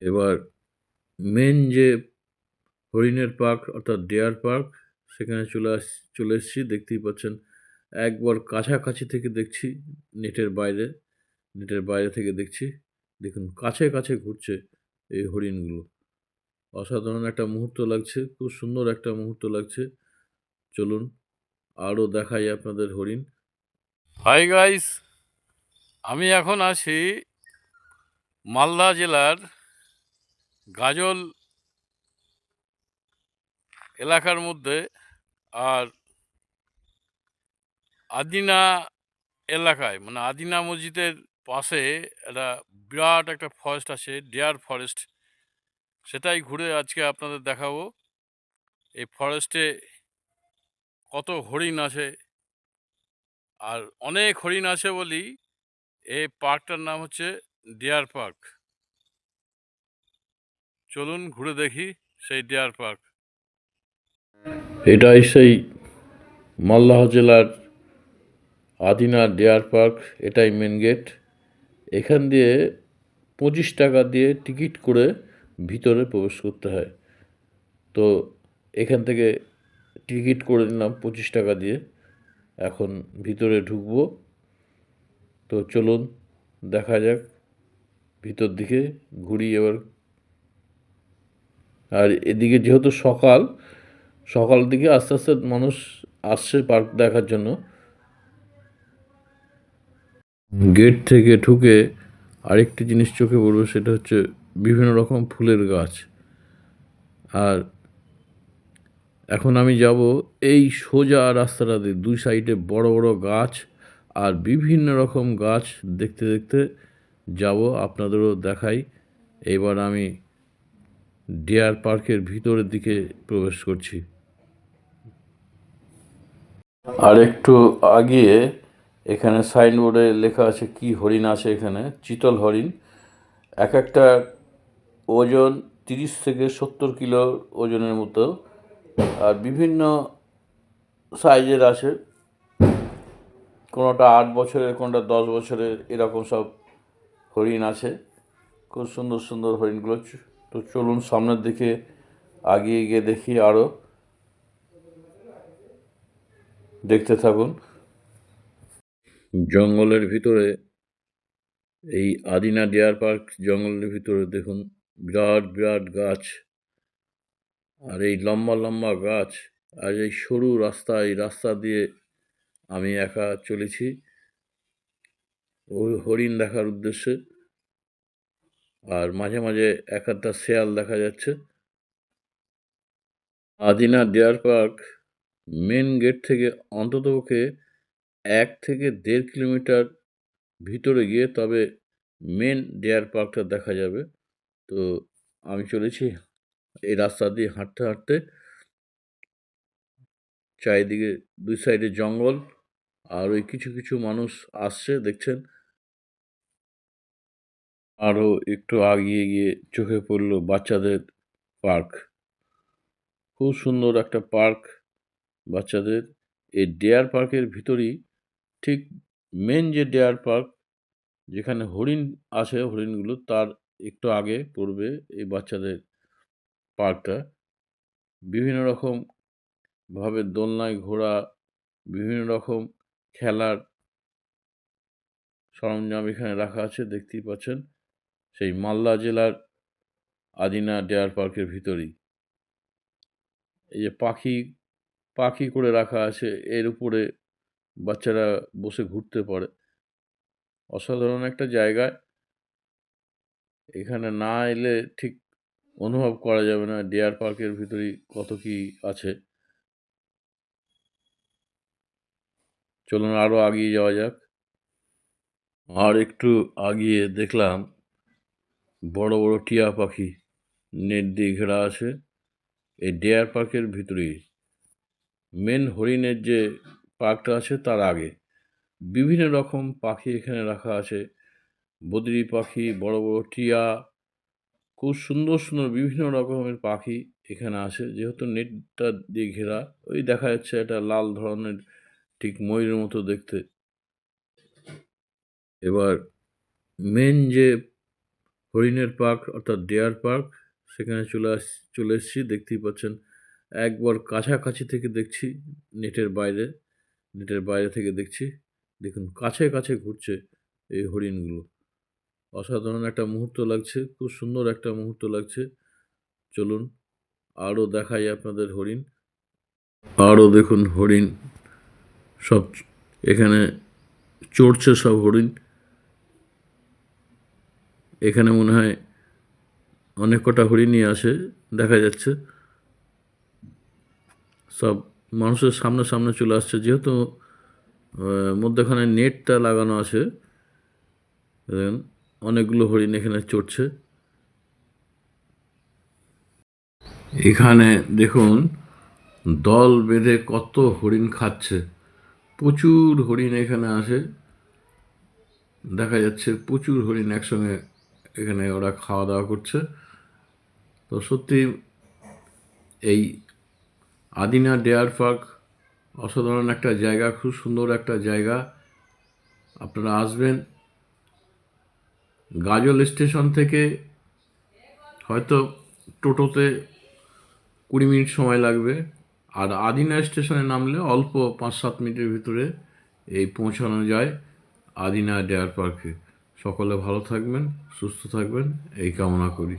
এবার মেন যে হরিণের পার্ক অর্থাৎ ডিয়ার পার্ক সেখানে চলে এসেছি। দেখতেই পাচ্ছেন একবার কাছাকাছি থেকে দেখছি, নেটের বাইরে থেকে দেখছি। দেখুন কাছে ঘুরছে এই হরিণগুলো। অসাধারণ একটা মুহূর্ত লাগছে, খুব সুন্দর একটা মুহূর্ত লাগছে। চলুন আরও দেখাই আপনাদের হরিণ। হাই গাইস, আমি এখন আছি মালদা জেলার গাজল এলাকার মধ্যে। আর আদিনা এলাকায়, মানে আদিনা মসজিদের পাশে একটা বিরাট একটা ফরেস্ট আছে, ডিয়ার ফরেস্ট। সেটাই ঘুরে আজকে আপনাদের দেখাবো। এই ফরেস্টে কত হরিণ আছে, আর অনেক হরিণ আছে বলি এই পার্কটার নাম হচ্ছে ডিয়ার পার্ক। চলুন ঘুরে দেখি সেই ডিয়ার পার্ক। এটাই সেই মালদহ জেলার আদিনা ডিয়ার পার্ক। এটাই মেন গেট। এখান দিয়ে 25 টাকা দিয়ে টিকিট করে ভিতরে প্রবেশ করতে হয়। তো এখান থেকে টিকিট করে নিলাম 25 টাকা দিয়ে। এখন ভিতরে ঢুকবো। তো চলুন দেখা যাক ভিতর দিকে ঘুরি এবার। আর এদিকে যেহেতু সকাল দিকে আস্তে আস্তে মানুষ আসছে পার্ক দেখার জন্য। গেট থেকে ঢুকে আরেকটি জিনিস চোখে পড়বে, সেটা হচ্ছে বিভিন্ন রকম ফুলের গাছ। আর এখন আমি যাব এই সোজা রাস্তাটা দিয়ে, দুই সাইডে বড় বড় গাছ আর বিভিন্ন রকম গাছ দেখতে দেখতে যাব, আপনাদেরও দেখাই। এবার আমি ডিয়ার পার্কের ভিতরের দিকে প্রবেশ করছি। আর একটু আগিয়ে এখানে সাইনবোর্ডে লেখা আছে কি হরিণ আছে এখানে। চিতল হরিণ। এক একটা ওজন 30 থেকে 70 কিলো ওজনের মতো। আর বিভিন্ন সাইজের আছে, কোনোটা 8 বছরের, কোনোটা 10 বছরের, এরকম সব হরিণ আছে। খুব সুন্দর সুন্দর হরিণগুলো। তো চলুন সামনের দিকে আগিয়ে গিয়ে দেখি আরও, দেখতে থাকুন। জঙ্গলের ভিতরে, এই আদিনা ডিয়ার পার্ক জঙ্গলের ভিতরে দেখুন বিরাট বিরাট গাছ। আর এই লম্বা লম্বা গাছ আর এই সরু রাস্তা, এই রাস্তা দিয়ে আমি একা চলেছি ওই হরিণ দেখার উদ্দেশ্যে। আর মাঝে মাঝে এক একটা শেয়াল দেখা যাচ্ছে। Adina deer park main gate থেকে অন্ততপক্ষে 1 থেকে 1.5 কিলোমিটার ভিতরে গিয়ে তবে মেন ডিয়ার পার্কটা দেখা যাবে। তো আমি চলেছি এই রাস্তা দিয়ে হাঁটতে হাঁটতে। চারিদিকে দুই সাইডে জঙ্গল, আর ওই কিছু কিছু মানুষ আসছে দেখছেন। আরও একটু আগিয়ে গিয়ে চোখে পড়ল বাচ্চাদের পার্ক। খুব সুন্দর একটা পার্ক বাচ্চাদের। এই ডিয়ার পার্কের ভিতরেই ঠিক মেন যে ডিয়ার পার্ক, যেখানে হরিণ আছে, হরিণগুলো তার একটু আগে পড়বে এই বাচ্চাদের পার্কটা। বিভিন্ন রকম ভাবে দোলনায় ঘোরা, বিভিন্ন রকম খেলার সরঞ্জাম এখানে রাখা আছে, দেখতেই পাচ্ছেন। সেই মালদা জেলার আদিনা ডিয়ার পার্কের ভিতরেই এই যে পাখি করে রাখা আছে, এর উপরে বাচ্চারা বসে ঘুরতে পারে। অসাধারণ একটা জায়গায়। এখানে না এলে ঠিক অনুভব করা যাবে না ডিয়ার পার্কের ভিতরেই কত কি আছে। চলুন আরও আগিয়ে যাওয়া যাক। আর একটু আগিয়ে দেখলাম বড় বড় টিয়া পাখি নেট দিয়ে ঘেরা আছে এই ডিয়ার পার্কের ভিতরেই। মেন হরিণের যে পার্কটা আছে তার আগে বিভিন্ন রকম পাখি এখানে রাখা আছে। বদ্রি পাখি, বড় বড় টিয়া, খুব সুন্দর সুন্দর বিভিন্ন রকমের পাখি এখানে আছে। যেহেতু নেটটা দিয়ে ঘেরা, ওই দেখা যাচ্ছে একটা লাল ধরনের, ঠিক ময়ূরের মতো দেখতে। এবার মেন যে হরিণের পার্ক অর্থাৎ ডিয়ার পার্ক, সেখানে চলে এসেছি। দেখতেই পাচ্ছেন একবার কাছাকাছি থেকে দেখছি, নেটের বাইরে থেকে দেখছি। দেখুন কাছে কাছে ঘুরছে এই হরিণগুলো। অসাধারণ একটা মুহূর্ত লাগছে, খুব সুন্দর একটা মুহূর্ত লাগছে। চলুন আরও দেখাই আপনাদের হরিণ। আরও দেখুন হরিণ সব এখানে চড়ছে সব হরিণ। এখানে মনে হয় অনেক কটা হরিণই আছে, দেখা যাচ্ছে সব মানুষের সামনে সামনে চলে আসছে, যেহেতু মধ্যখানে নেটটা লাগানো আছে। দেখেন অনেকগুলো হরিণ এখানে চড়ছে। এখানে দেখুন দল বেঁধে কত হরিণ খাচ্ছে, প্রচুর হরিণ এখানে আসে, দেখা যাচ্ছে প্রচুর হরিণ একসঙ্গে এখানে ওরা খাওয়া দাওয়া করছে। তো সত্যি এই আদিনা ডিয়ার পার্ক অসাধারণ একটা জায়গা, খুব সুন্দর একটা জায়গা। আপনারা আসবেন। গাজল স্টেশন থেকে হয়তো টোটোতে 20 মিনিট সময় লাগবে, আর আদিনা স্টেশনে নামলে অল্প 5-7 মিনিটের ভিতরে পৌঁছানো যায় আদিনা ডিয়ার পার্কে। সকলে ভালো থাকবেন, সুস্থ থাকবেন, এই কামনা করি।